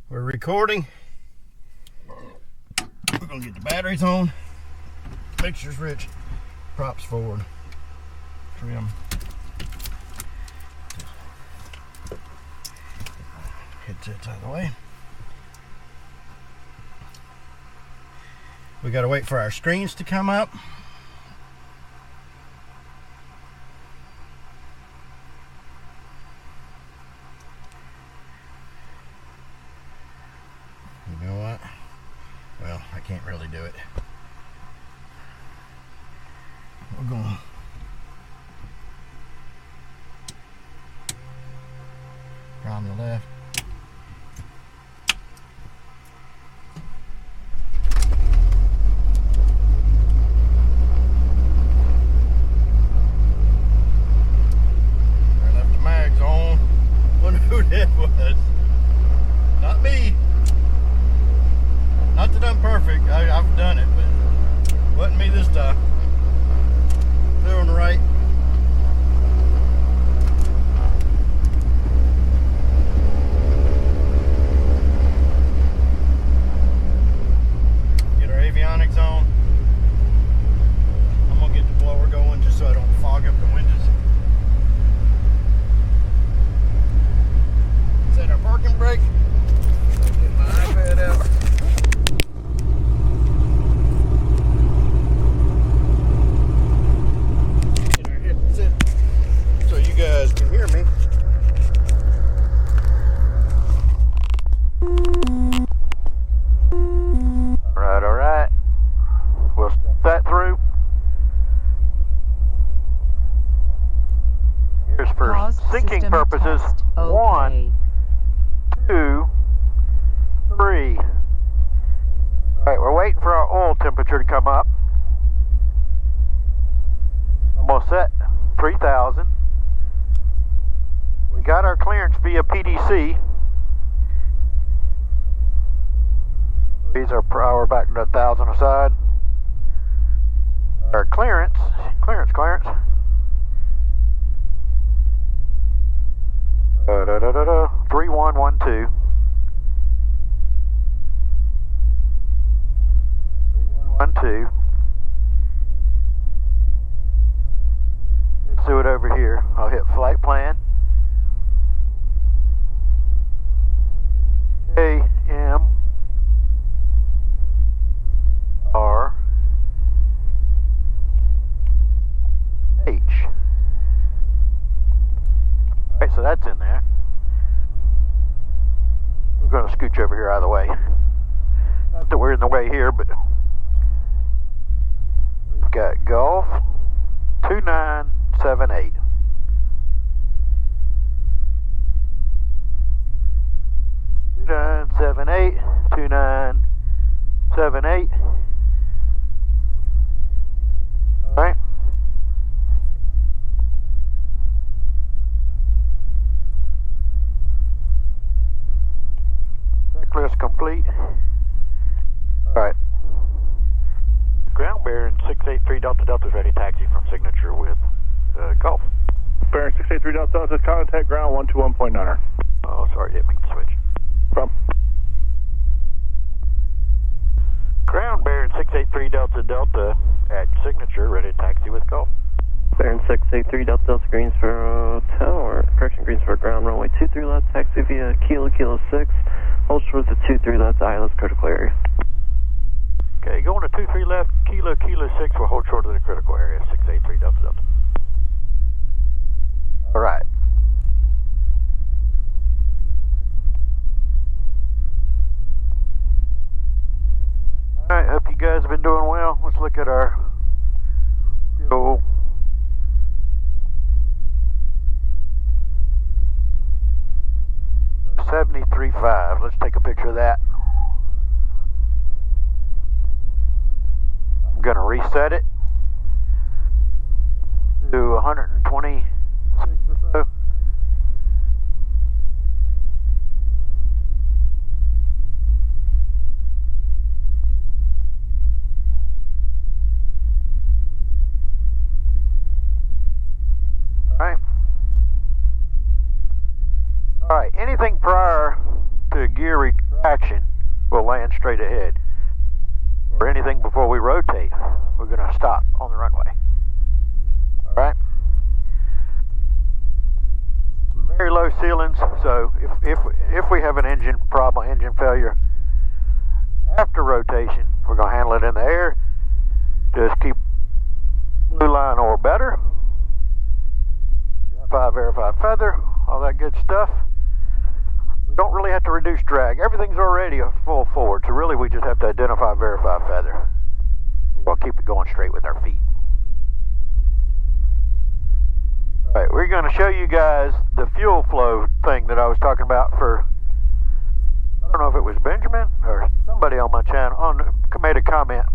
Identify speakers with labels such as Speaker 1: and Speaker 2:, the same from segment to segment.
Speaker 1: We're recording. We're gonna get the batteries on. Mixture's rich. Props forward. Trim. Headsets out of the way. We gotta wait for our screens to come up. You know what? Well, I can't really do it. We're going on the left. I left the mags on. Wonder who that was. Not me. Not that I'm perfect. I've done it, but wasn't me this time. Clear on the right. Get our avionics on. I'm gonna get the blower going just so I don't fog up the windows. Set our parking brake. Get my iPad out. You guys can hear me. All right. We'll step that through. Here's for syncing purposes. Okay. 1, 2, 3. All right, we're waiting for our oil temperature to come up. I'm gonna set 3,000. We got our clearance via PDC. These are per hour back to 1,000 aside. Our clearance. 3112. 3112. Let's do it over here. I'll hit flight plan. AMR H. Alright, so that's in there. We're going to scooch over here out of the way. Not that we're in the way here, but we've got Golf 2978. 2978, 2978. All right. Checklist complete. All right. Ground Baron 683 Delta Delta is ready. Taxi from Signature with Golf.
Speaker 2: Baron 683 Delta Delta, contact ground 121.9.
Speaker 1: Oh, sorry, didn't make the switch.
Speaker 2: From
Speaker 1: Ground Baron 683 Delta Delta at Signature, ready to taxi with Golf.
Speaker 3: Baron 683 Delta Delta, Greensboro Tower, correction, Greensboro ground, runway 23 left, taxi via Kilo 6, hold short to 23 left, ILS critical area.
Speaker 1: Okay, going to 23 left, Kilo 6, we'll hold short of the critical area, 683 Delta Delta. All right. Alright, hope you guys have been doing well. Let's look at our fuel. $73.5. Let's take a picture of that. I'm going to reset it to 126 or so. Alright, anything prior to gear action, we'll land straight ahead. Or anything before we rotate, we're going to stop on the runway. All right? Very low ceilings, so if we have an engine problem, engine failure, after rotation, we're going to handle it in the air. Just keep blue line or better. Verify feather, all that good stuff. We don't really have to reduce drag. Everything's already a full forward, so really we just have to identify, verify feather. We'll keep it going straight with our feet. All right, we're going to show you guys the fuel flow thing that I was talking about for, I don't know if it was Benjamin or somebody on my channel made a comment.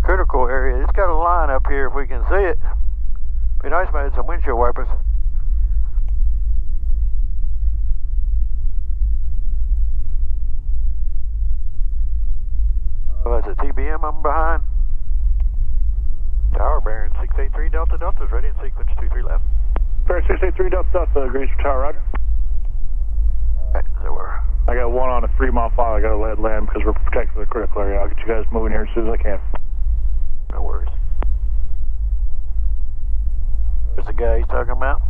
Speaker 1: Critical area, it's got a line up here if we can see it. Be nice if I had some windshield wipers. Oh, that's a TBM I'm behind. Tower Baron 683 Delta Delta is ready in sequence 23 left.
Speaker 2: Baron 683 Delta Delta, agrees for tower, roger.
Speaker 1: Alright, so
Speaker 2: I got one on a 3 mile file. I got to let it land because we're protecting the critical area. I'll get you guys moving here as soon as I can.
Speaker 1: no worries. There's the guy he's talking about.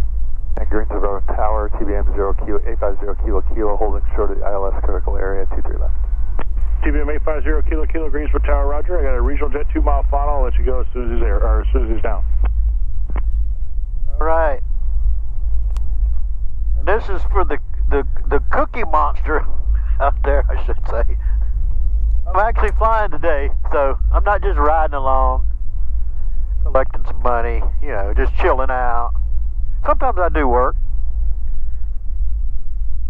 Speaker 4: And green to the tower, TBM 0 kilo, 850 kilo kilo, holding short of the ILS critical area, 23 left.
Speaker 2: TBM 850 kilo kilo, greens for tower, roger. I got a regional jet 2 mile final. I'll let you go as soon as he's there, or as soon as he's down.
Speaker 1: All right. And this is for the cookie monster out there, I should say. I'm actually flying today, so I'm not just riding along, collecting some money, you know, just chilling out. Sometimes I do work.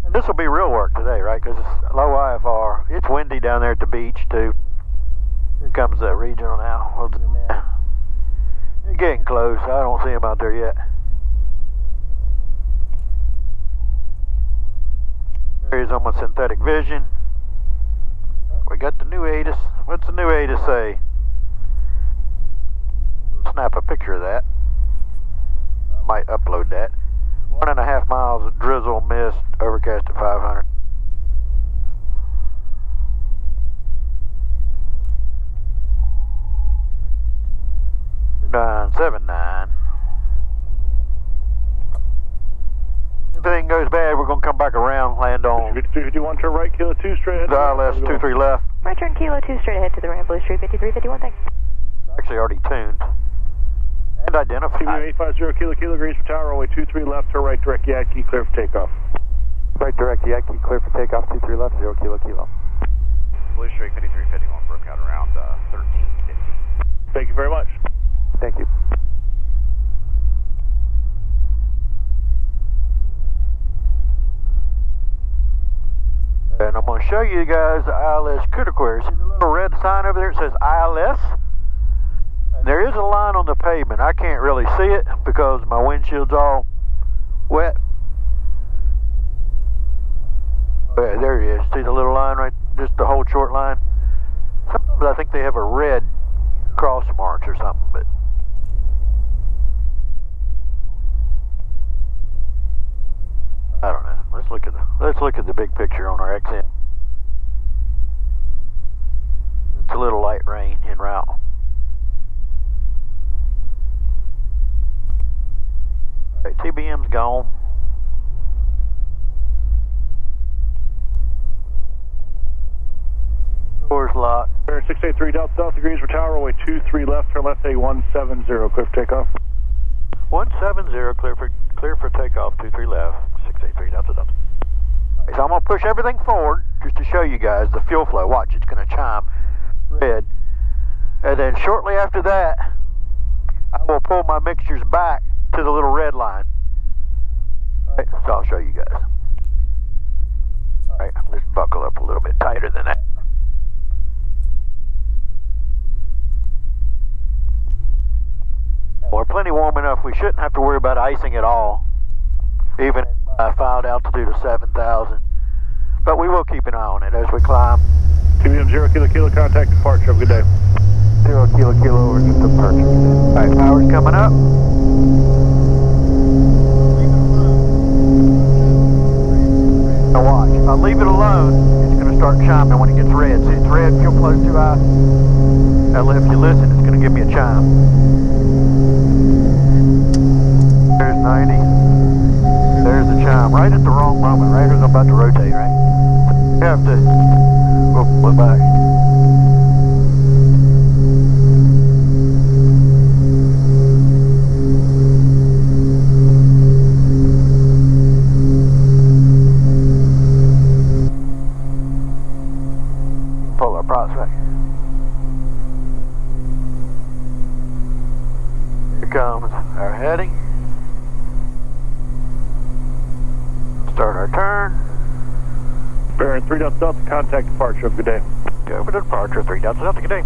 Speaker 1: And this will be real work today, right? Because it's low IFR. It's windy down there at the beach, too. Here comes the regional now. We'll zoom in. They're getting close. I don't see them out there yet. There's almost synthetic vision. We got the new ATIS. What's the new ATIS say? Snap a picture of that. I might upload that. 1.5 miles of drizzle, mist, overcast at 500. $979. If anything goes bad, we're going to come back around, land on
Speaker 2: 351, turn right, kilo 2 straight ahead.
Speaker 1: the ILS 23 left.
Speaker 5: Right turn kilo 2 straight ahead to the ramp, Blue Street 5351, thanks.
Speaker 1: Actually already tuned and identified.
Speaker 2: TBM 850 kilo kilo, greens for tower, runway 23 left, turn right direct Yankee, clear for takeoff.
Speaker 4: Right direct Yankee, clear for takeoff, 23 left, 0 kilo kilo.
Speaker 6: Blue Street 5351 broke out around 1350.
Speaker 2: Thank you very much.
Speaker 4: Thank you.
Speaker 1: And I'm going to show you guys the ILS critical area. See the little red sign over there? It says ILS. And there is a line on the pavement. I can't really see it because my windshield's all wet. Oh, yeah, there it is. See the little line right? Just the whole short line. Sometimes I think they have a red cross marks or something, but I don't know. Let's look at the big picture on our XM. It's a little light rain en route. Alright, TBM's gone. Door's locked.
Speaker 2: Baron 683 Delta Delta, greens for tower, runway 23 left, turn left A170, clear for takeoff.
Speaker 1: 170, clear for takeoff, 23 left, 683 Delta Delta. Right, so I'm going to push everything forward just to show you guys the fuel flow. Watch, it's going to chime red. And then shortly after that, I will pull my mixtures back to the little red line. Alright, so I'll show you guys. Alright, let's buckle up a little bit tighter than that. We're plenty warm enough, we shouldn't have to worry about icing at all, even at filed altitude of 7,000. But we will keep an eye on it as we climb.
Speaker 2: TBM 0 kilo kilo, contact departure. Have a good day.
Speaker 4: Kilo Kilo, we're just departure.
Speaker 1: Alright, power's coming up. Now watch, if I leave it alone, it's going to start chiming when it gets red. See, it's red, fuel flow's too high. Now if you listen, it's going to give me a chime. There's 90. There's the chime, right at the wrong moment, right as I'm about to rotate, right? You have to, pull it back. Pull our props back. Here comes our heading. Start our turn.
Speaker 2: Baron 3 Delta Delta, contact departure. Have a good day.
Speaker 1: Go for the departure, 3 Delta Delta, good day.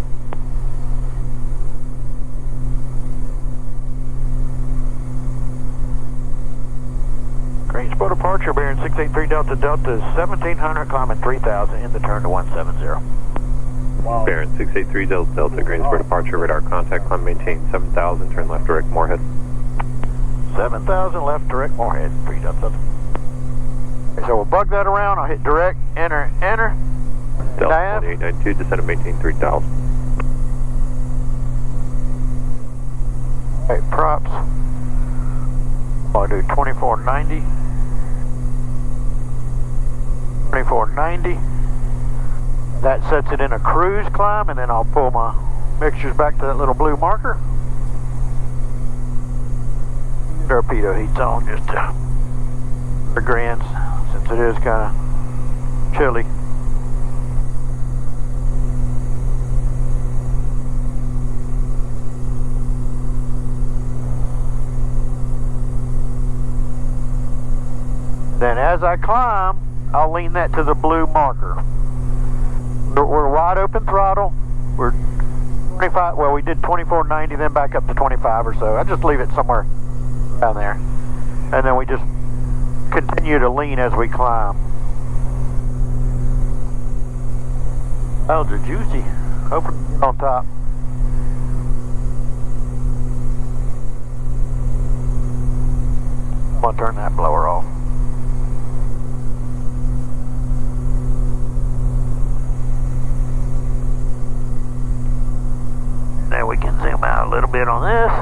Speaker 1: Greensboro departure, Baron 683 Delta Delta is 1700, climbing 3000, in the turn to 170.
Speaker 2: Wow.
Speaker 3: Baron 683 Delta Delta, Greensboro departure, radar contact, climb maintain 7000, turn left direct Moorhead.
Speaker 1: 7000, left direct Moorhead, 3 Delta Delta. Okay, so we'll bug that around, I'll hit direct, enter, enter.
Speaker 3: Delta 2892, descend and maintain 3000.
Speaker 1: Okay, props. I'll do 2490. 2490. That sets it in a cruise climb, and then I'll pull my mixtures back to that little blue marker. Torpedo heat's on just for grins, since it is kind of chilly. Then as I climb, I'll lean that to the blue marker. We're wide open throttle. We're 25, well, we did 2490, then back up to 25 or so. I just leave it somewhere down there. And then we just continue to lean as we climb. Clouds are juicy. Hoping to get on top. I'm gonna turn that blower off. Now we can zoom out a little bit on this.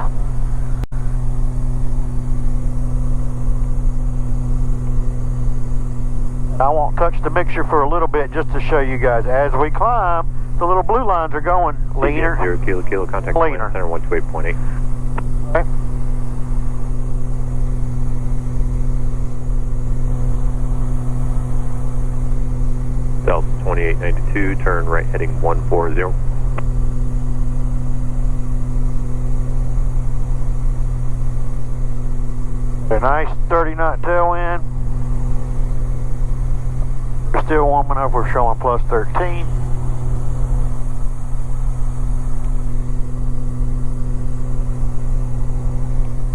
Speaker 1: I won't touch the mixture for a little bit just to show you guys. As we climb, the little blue lines are going leaner.
Speaker 3: 0 Kilo Kilo, contact
Speaker 1: leaner.
Speaker 3: center 128.8.
Speaker 1: Okay.
Speaker 3: Delta 2892, turn right heading 140.
Speaker 1: A nice 30 knot tailwind. We're still warming up, we're showing plus 13.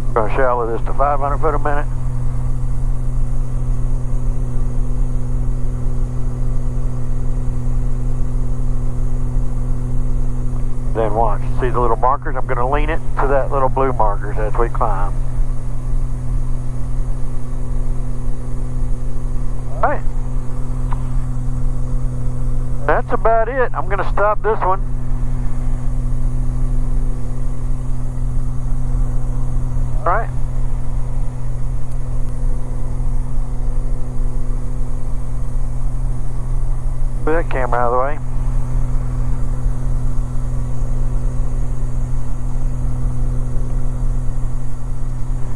Speaker 1: We're going to shallow this to 500 foot a minute. Then watch, see the little markers? I'm going to lean it to that little blue markers as we climb. Alright. That's about it. I'm going to stop this one. Alright. Put that camera out of the way.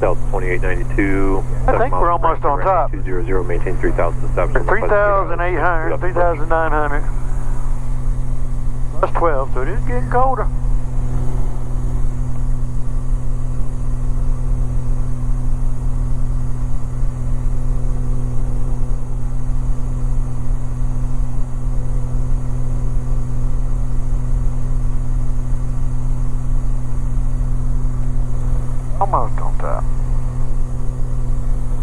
Speaker 3: Delta 2892.
Speaker 1: I think we're almost on top.
Speaker 3: 200, maintain 3007.
Speaker 1: 3,800, 3,900. Plus 12, so it is getting colder. Almost on top.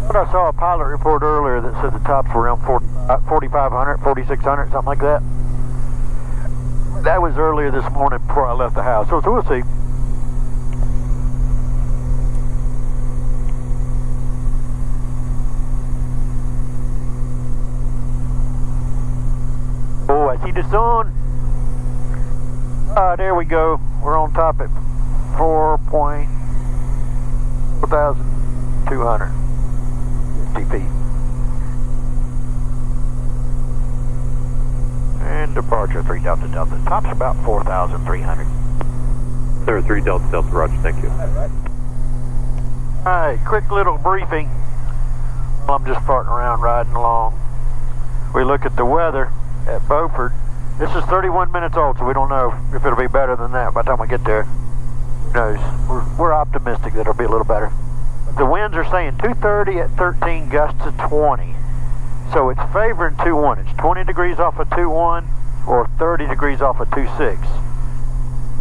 Speaker 1: But I saw a pilot report earlier that said the tops were around 4,500, 4,600, something like that. That was earlier this morning before I left the house, so we'll see. Oh, I see the sun. There we go. We're on top at 4,250 feet. And departure 3 Delta Delta. Top's about 4,300.
Speaker 4: There 3 Delta Delta, roger, thank you.
Speaker 1: Alright, quick little briefing. Well, I'm just farting around riding along. We look at the weather at Beaufort. This is 31 minutes old, so we don't know if it'll be better than that by the time we get there. Who knows? We're optimistic that it'll be a little better. The winds are saying 230 at 13, gusts to 20. So it's favoring 2-1. It's 20 degrees off of 2-1 or 30 degrees off of 2-6.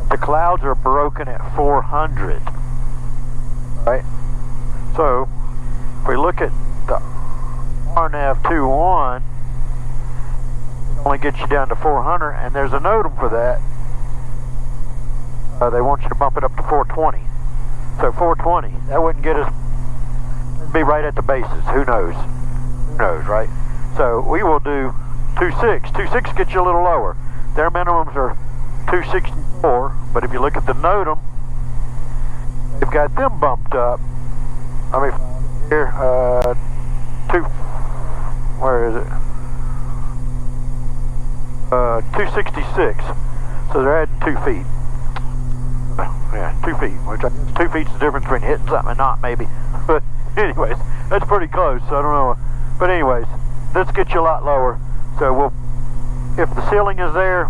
Speaker 1: The clouds are broken at 400. Right? So if we look at the RNAV 2-1, only gets you down to 400, and there's a NOTAM for that. They want you to bump it up to 420. So 420, that wouldn't get us, be right at the bases. Who knows? Who knows, right? So we will do 2.6. 2.6 gets you a little lower. Their minimums are 264, but if you look at the NOTAM, they've got them bumped up. I mean, here, where is it? 266. So they're adding 2 feet. Yeah, 2 feet, which 2 feet's the difference between hitting something and not, maybe. But anyways, that's pretty close, so I don't know. But anyways, this gets you a lot lower. So we'll, if the ceiling is there,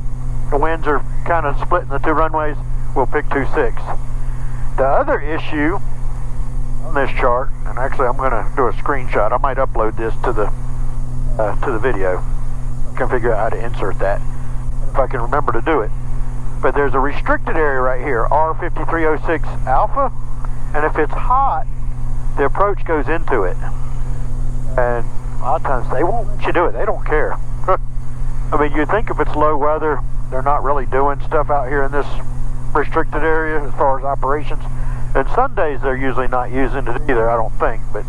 Speaker 1: the winds are kind of splitting the 2 runways, we'll pick 2.6. The other issue on this chart, and actually I'm going to do a screenshot. I might upload this to the video. I can figure out how to insert that if I can remember to do it. But there's a restricted area right here, R5306 Alpha, and if it's hot, the approach goes into it. And a lot of times they won't let you do it. They don't care. I mean, you think if it's low weather, they're not really doing stuff out here in this restricted area as far as operations. And Sundays they're usually not using it either, I don't think. But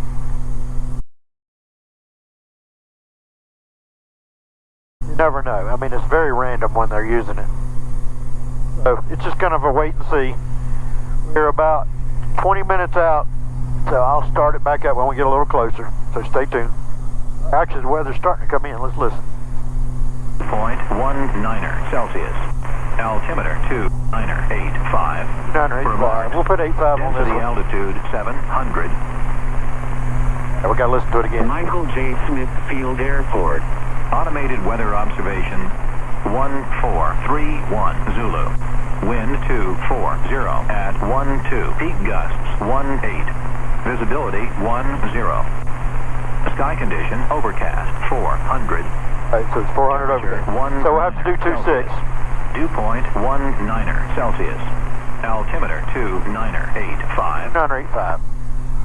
Speaker 1: you never know. I mean, it's very random when they're using it. So it's just kind of a wait and see. We're about 20 minutes out, so I'll start it back up when we get a little closer. So stay tuned. Actually, the weather's starting to come in. Let's listen.
Speaker 7: 0.19 Celsius. Altimeter 2985.
Speaker 1: 2985. We'll put 85 on this
Speaker 7: Density
Speaker 1: one.
Speaker 7: altitude 700.
Speaker 1: Yeah, we got to listen to it again.
Speaker 8: Michael J. Smith Field Airport.
Speaker 7: Automated weather observation 1431 Zulu. Wind 240 at 12. Peak gusts 18. Visibility 10. Sky condition overcast 400.
Speaker 1: All right, so it's 400 over there. So we'll have to do 2.6.
Speaker 7: Dew point 19 Celsius. Altimeter 2985.
Speaker 1: 2985.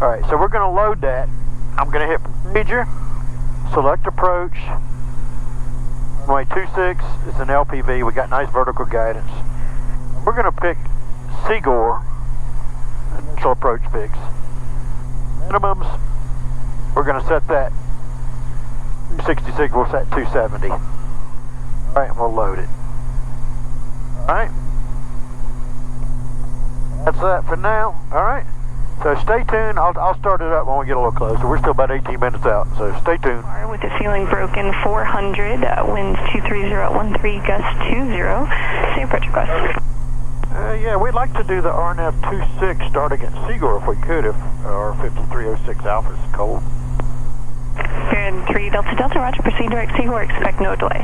Speaker 1: All right, so we're going to load that. I'm going to hit procedure, select approach. Runway 26 is an LPV. We got nice vertical guidance. We're going to pick Seagore, initial approach fix. Minimums, we're going to set that 266, we'll set 270. All right, and we'll load it. All right. That's that for now. All right. So stay tuned. I'll start it up when we get a little closer. We're still about 18 minutes out, so stay tuned.
Speaker 5: With the ceiling broken, 400, winds 230 at 13, gust 20. Same approach request.
Speaker 1: Yeah, we'd like to do the RNAV 26 starting at Seagore if we could, if our 5306 Alpha is cold.
Speaker 5: Baron 3 Delta Delta, roger, proceed direct Seagore, expect no delay.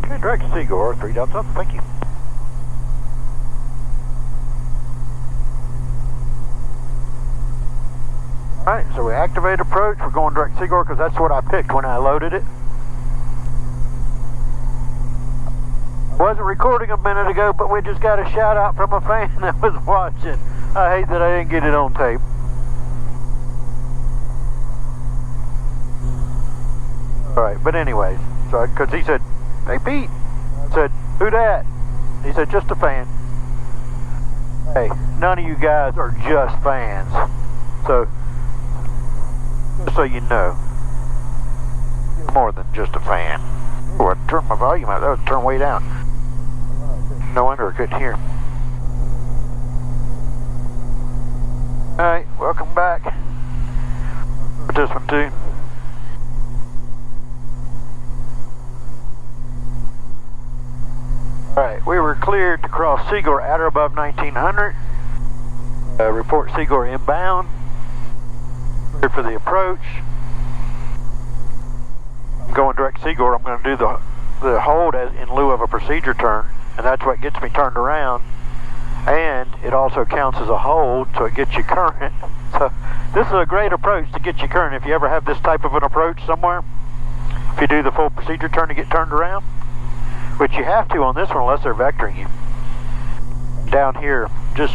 Speaker 1: Okay, direct Seagore, 3 Delta, thank you. Alright, so we activate approach, we're going direct Seagore because that's what I picked when I loaded it. I wasn't recording a minute ago, but we just got a shout out from a fan that was watching. I hate that I didn't get it on tape. Alright, but anyways, so because he said, "Hey Pete," I said, "Who dat?" He said, just a fan. Hey, none of you guys are just fans. So, just so you know, you're more than just a fan. Oh, I turned my volume up. That was turned way down. No wonder I couldn't hear. Alright, welcome back. With this one too. Alright, we were cleared to cross Seaguar at or above 1900. Report Seaguar inbound. Cleared for the approach. I'm going direct Seaguar. I'm going to do the hold as in lieu of a procedure turn, and that's what gets me turned around. And it also counts as a hold, so it gets you current. So this is a great approach to get you current if you ever have this type of an approach somewhere. If you do the full procedure turn to get turned around, which you have to on this one unless they're vectoring you. Down here, just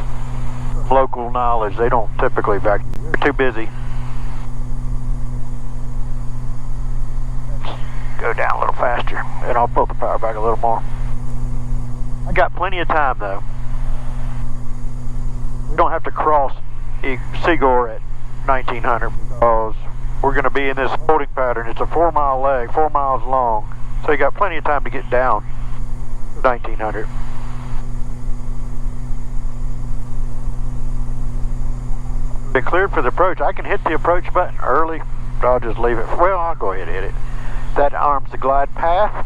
Speaker 1: local knowledge, they don't typically vector. They're too busy. Go down a little faster, and I'll pull the power back a little more. I got plenty of time though. We don't have to cross Seaguar at 1900 because we're going to be in this holding pattern. It's a 4-mile leg, 4 miles long, so you got plenty of time to get down 1900. Been cleared for the approach. I can hit the approach button early, but I'll just leave it. Well, I'll go ahead and hit it. That arms the glide path.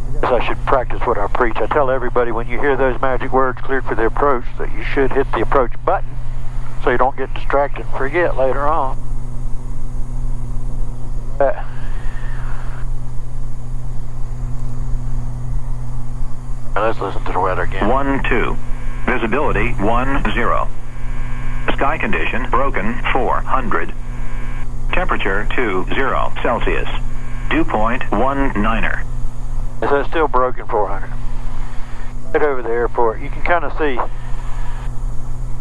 Speaker 1: I guess I should practice what I preach. I tell everybody when you hear those magic words, cleared for the approach, that you should hit the approach button so you don't get distracted and forget later on. Now let's listen to the weather again.
Speaker 7: 12. Visibility 10. Sky condition broken 400. Temperature 20 Celsius. Dew point 19er.
Speaker 1: So it's still broken 400. Right over the airport, you can kind of see.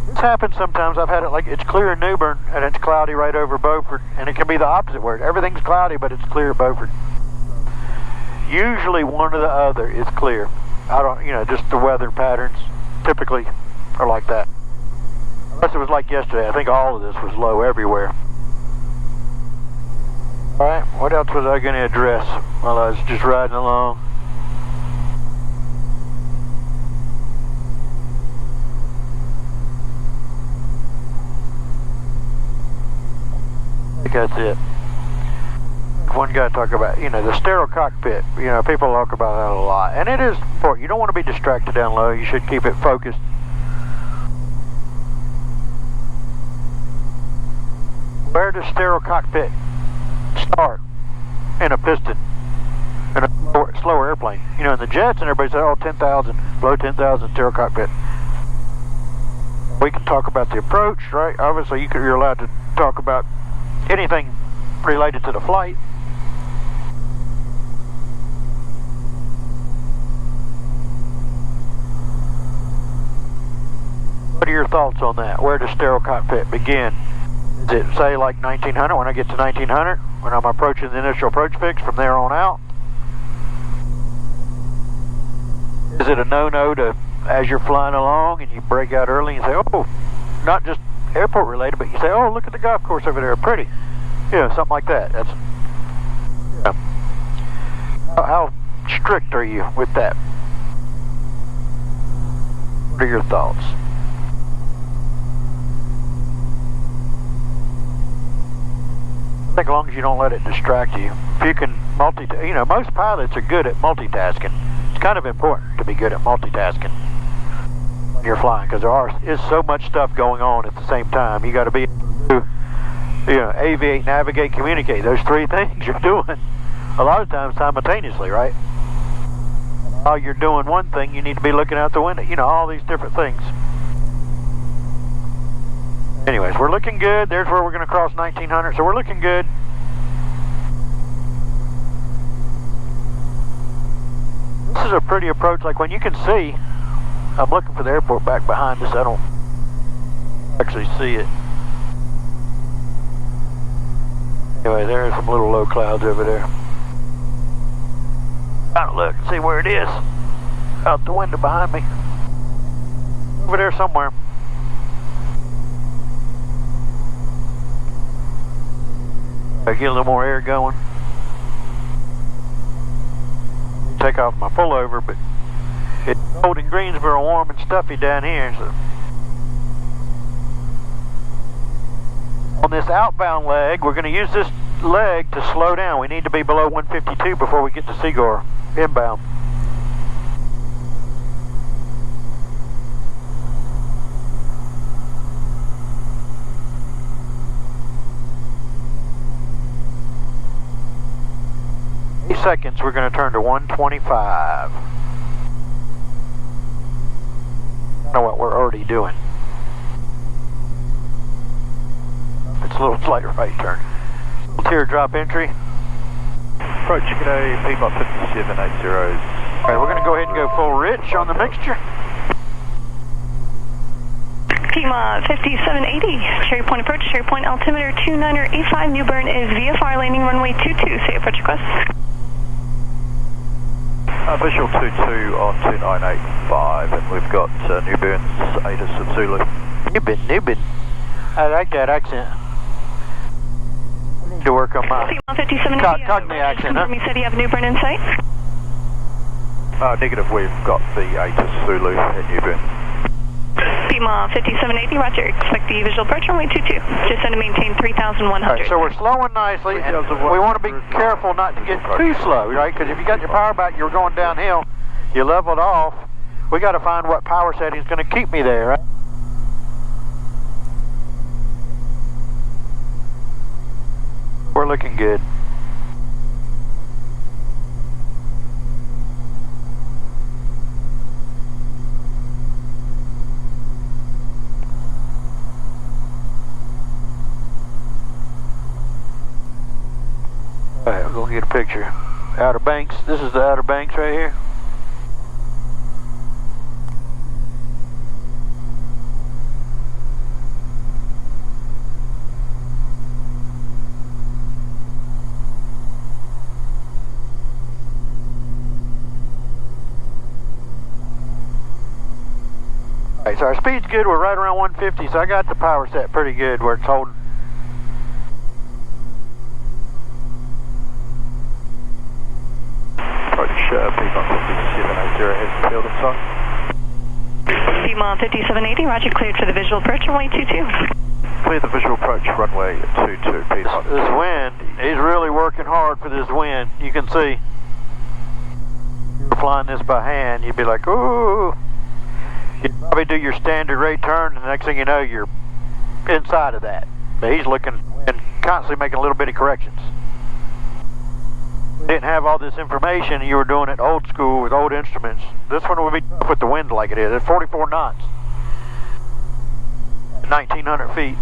Speaker 1: This happens sometimes. I've had it like it's clear in Newbern and it's cloudy right over Beaufort, and it can be the opposite word. Everything's cloudy, but it's clear at Beaufort. Usually one or the other is clear. I don't, just the weather patterns typically are like that. Unless it was like yesterday. I think all of this was low everywhere. Alright, what else was I going to address while I was just riding along? I think that's it. One guy talked about, the sterile cockpit. People talk about that a lot. And it is important. You don't want to be distracted down low. You should keep it focused. Where does sterile cockpit start in a piston, in a slower airplane? In the jets, and everybody says, oh, 10,000, below 10,000 sterile cockpit. We can talk about the approach, right? Obviously, you're allowed to talk about anything related to the flight. What are your thoughts on that? Where does sterile cockpit begin? Is it, say, like 1900, when I get to 1900, when I'm approaching the initial approach fix from there on out? Is it a no-no to, as you're flying along and you break out early and say, oh, not just airport related, but you say, oh, look at the golf course over there, pretty. Something like that. That's, how strict are you with that? What are your thoughts? I think as long as you don't let it distract you. If you can most pilots are good at multitasking. It's kind of important to be good at multitasking when you're flying, because there is so much stuff going on at the same time. You got to be able to, aviate, navigate, communicate. Those three things you're doing a lot of times simultaneously, right? While you're doing one thing, you need to be looking out the window. All these different things. Anyways, we're looking good. There's where we're going to cross 1900, so we're looking good. This is a pretty approach. Like when you can see, I'm looking for the airport back behind us. I don't actually see it. Anyway, there are some little low clouds over there. Trying to look, see where it is. Out the window behind me. Over there somewhere. I get a little more air going. Take off my pullover, but it's cold in Greensboro, warm and stuffy down here. So on this outbound leg, we're going to use this leg to slow down. We need to be below 152 before we get to Seaguar inbound. Seconds, we're going to turn to 125. I know what we're already doing. It's a little slight right turn. Little teardrop entry.
Speaker 6: Approach today, Piedmont 5780.
Speaker 1: Alright, we're going to go ahead and go full rich on the mixture.
Speaker 5: Piedmont 5780, Cherry Point approach, Cherry Point altimeter 2985, New Bern is VFR landing runway 22, say approach request.
Speaker 6: Visual 22 on 2985, and we've got New Bern's ATIS of Zulu.
Speaker 1: New Bern. I like that accent. I need to work on my Cockney accent, huh?
Speaker 5: You said you have New Bern in sight?
Speaker 6: Negative, we've got the ATIS Zulu at New Bern.
Speaker 5: Piedmont 5780, roger. Expect the visual approach runway 22. Just send to maintain 3,100.
Speaker 1: Right, so we're slowing nicely, and we want to be careful not to get too slow, right? Because if you got your power back, you're going downhill, you leveled off. We got to find what power setting is going to keep me there, right? We're looking good. Alright, we're going to get a picture. Outer Banks, this is the Outer Banks right here. Alright, so our speed's good, we're right around 150, so I got the power set pretty good where it's holding.
Speaker 6: Piedmont 5780 has field inside.
Speaker 5: Piedmont 5780, roger, cleared for the visual approach, runway 22.
Speaker 6: Clear the visual approach, runway 22, Piedmont.
Speaker 1: This wind, he's really working hard for this wind. You can see. If you're flying this by hand, you'd be like, ooh. You'd probably do your standard rate turn, and the next thing you know, you're inside of that. But he's looking and constantly making little bitty corrections. Didn't have all this information, you were doing it old school with old instruments. This one would be tough with the wind like it is. It's 44 knots. 1,900 feet.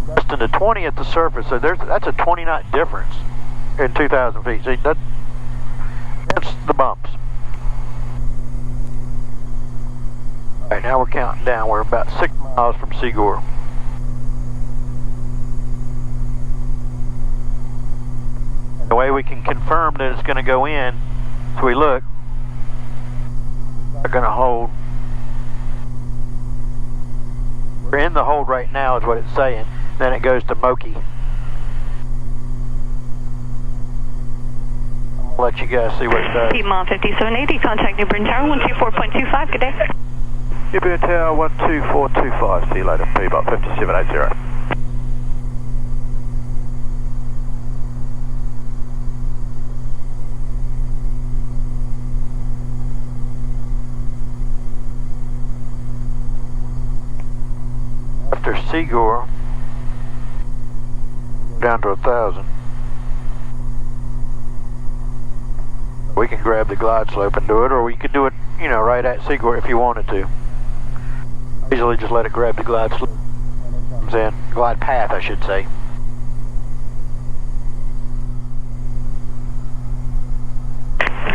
Speaker 1: Less than the 20 at the surface, so that's a 20 knot difference in 2,000 feet. See, that's the bumps. Alright, now we're counting down. We're about 6 miles from Seaguar. The way we can confirm that it's going to go in, so we look, it's going to hold. We're in the hold right now is what it's saying. Then it goes to Moki. I'll let you guys see what it does.
Speaker 5: Piedmont 5780, contact New Bern Tower 124.25, good day.
Speaker 6: New Bern Tower 12425, see you later, Piedmont 5780.
Speaker 1: After Seaguar, down to 1,000. We can grab the glide slope and do it, or we could do it, you know, right at Seaguar if you wanted to. Easily just let it grab the glide slope. Comes in, glide path, I should say.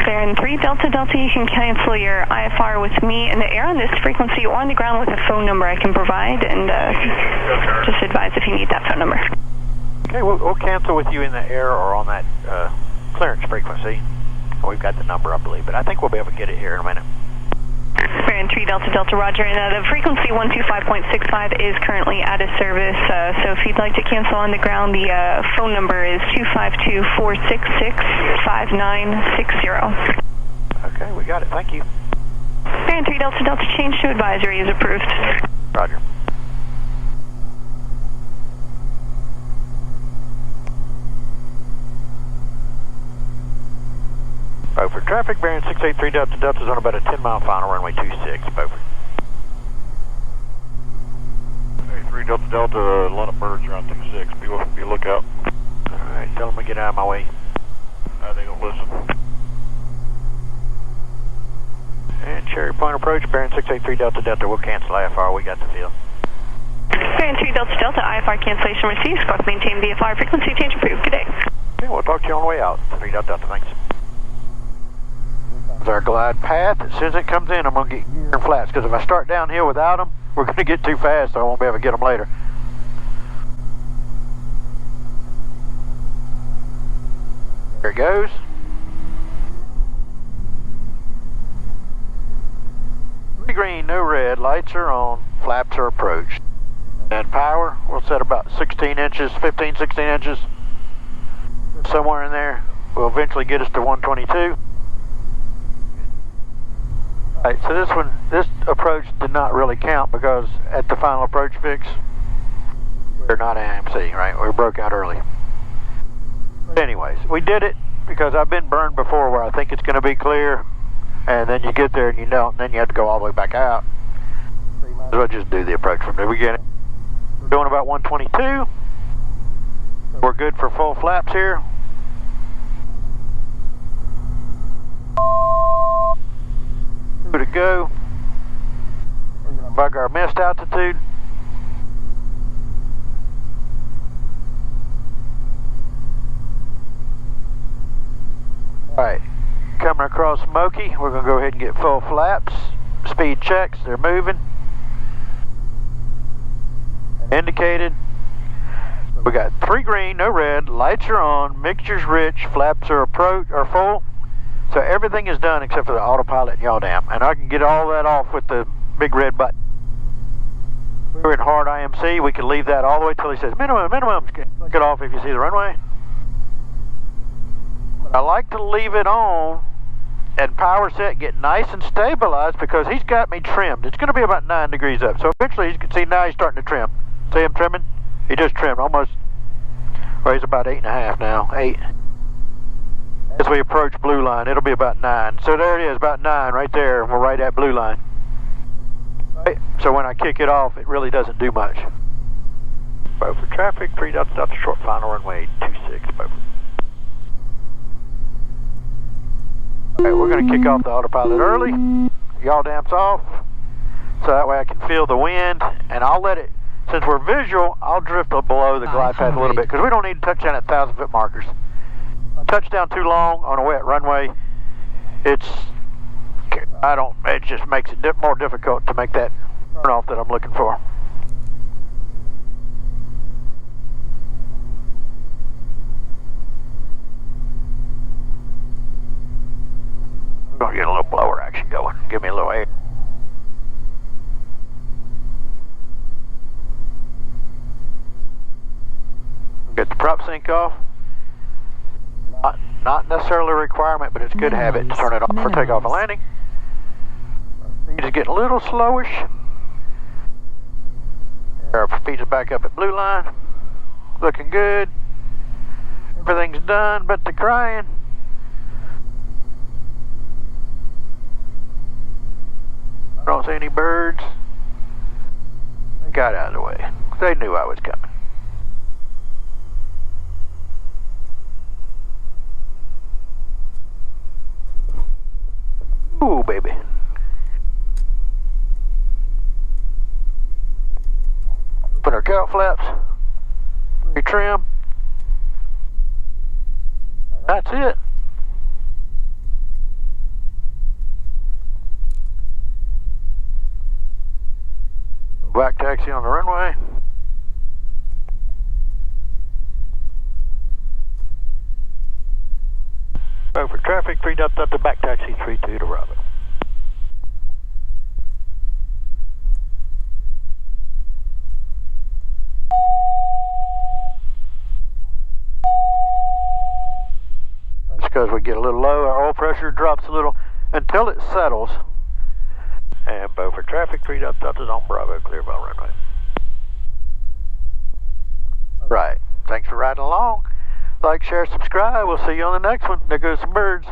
Speaker 5: Baron 3 Delta Delta, you can cancel your IFR with me in the air on this frequency or on the ground with a phone number I can provide, and just advise if you need that phone number.
Speaker 1: Okay, we'll cancel with you in the air or on that clearance frequency. We've got the number, I believe, but I think we'll be able to get it here in a minute.
Speaker 5: Baron 3 Delta Delta, roger. And the frequency 125.65 is currently out of service. So if you'd like to cancel on the ground, the phone number is 252-466-5960.
Speaker 1: Okay, we got it. Thank you.
Speaker 5: Baron 3 Delta Delta, change to advisory is approved.
Speaker 1: Roger. Beaufort traffic, Baron 683 Delta Delta is on about a 10-mile final, runway 26, Beaufort.
Speaker 2: 3 Delta Delta, a lot of birds around 26. Be lookout.
Speaker 1: Alright, tell them to get out of my way.
Speaker 2: They don't listen.
Speaker 1: And Cherry Point approach, Baron 683 Delta Delta, we'll cancel IFR, we got the field.
Speaker 5: Baron 3 Delta Delta, IFR cancellation received. Squawk maintain VFR, frequency change approved. Good day.
Speaker 1: Okay, we'll talk to you on the way out. 3 Delta Delta, thanks. Our glide path. As soon as it comes in, I'm going to get gear and flats, because if I start downhill without them, we're going to get too fast, so I won't be able to get them later. There it goes. Green, no red, lights are on, flaps are approached. And power, we'll set about 16 inches, 15, 16 inches, somewhere in there. Will eventually get us to 122. Alright, so this approach did not really count because at the final approach fix, we're not AMC, right? We broke out early. But anyways, we did it because I've been burned before where I think it's going to be clear, and then you get there and you don't, and then you have to go all the way back out. So you might as well just do the approach from the beginning. We're doing about 122. We're good for full flaps here. To go. We're going to bug our mist altitude. Alright, coming across Smoky, we're going to go ahead and get full flaps. Speed checks, they're moving. Indicated. We got 3 green, no red, lights are on, mixture's rich, flaps are full. So everything is done except for the autopilot and yaw dam. And I can get all that off with the big red button. If we're in hard IMC, we can leave that all the way till he says minimum. Click it off if you see the runway. But I like to leave it on and power set, get nice and stabilized because he's got me trimmed. It's going to be about 9 degrees up. So eventually, you can see now he's starting to trim. See him trimming? He just trimmed almost, well, he's about 8.5 now, 8. As we approach blue line, it'll be about 9. So there it is, about 9 right there, and we're right at blue line. Right? So when I kick it off, it really doesn't do much. Beaufort traffic, 3 Delta Delta, short final runway 26, Beaufort. Alright, we're going to kick off the autopilot early. Yaw dam's off, so that way I can feel the wind, and I'll let it, since we're visual, I'll drift below the glide path a little bit, because we don't need to touch down at 1,000-foot markers. Touchdown too long on a wet runway, it just makes it more difficult to make that turn off that I'm looking for. I'm going to get a little blower action going. Give me a little air. Get the prop sync off. Not necessarily a requirement, but it's a good habit to turn it off for takeoff and landing. Speed is getting a little slowish. Our speed is back up at blue line. Looking good. Everything's done but the crying. I don't see any birds. They got out of the way. They knew I was coming. Ooh, baby. Put our cowl flaps. Retrim. That's it. Black taxi on the runway. For for traffic, 3 Delta Delta, back taxi 32 to Bravo. That's because we get a little low, our oil pressure drops a little until it settles. And bow for traffic, 3 Delta Delta's on Bravo, clear by runway. Right, thanks for riding along. Like, share, subscribe. We'll see you on the next one. There goes some birds.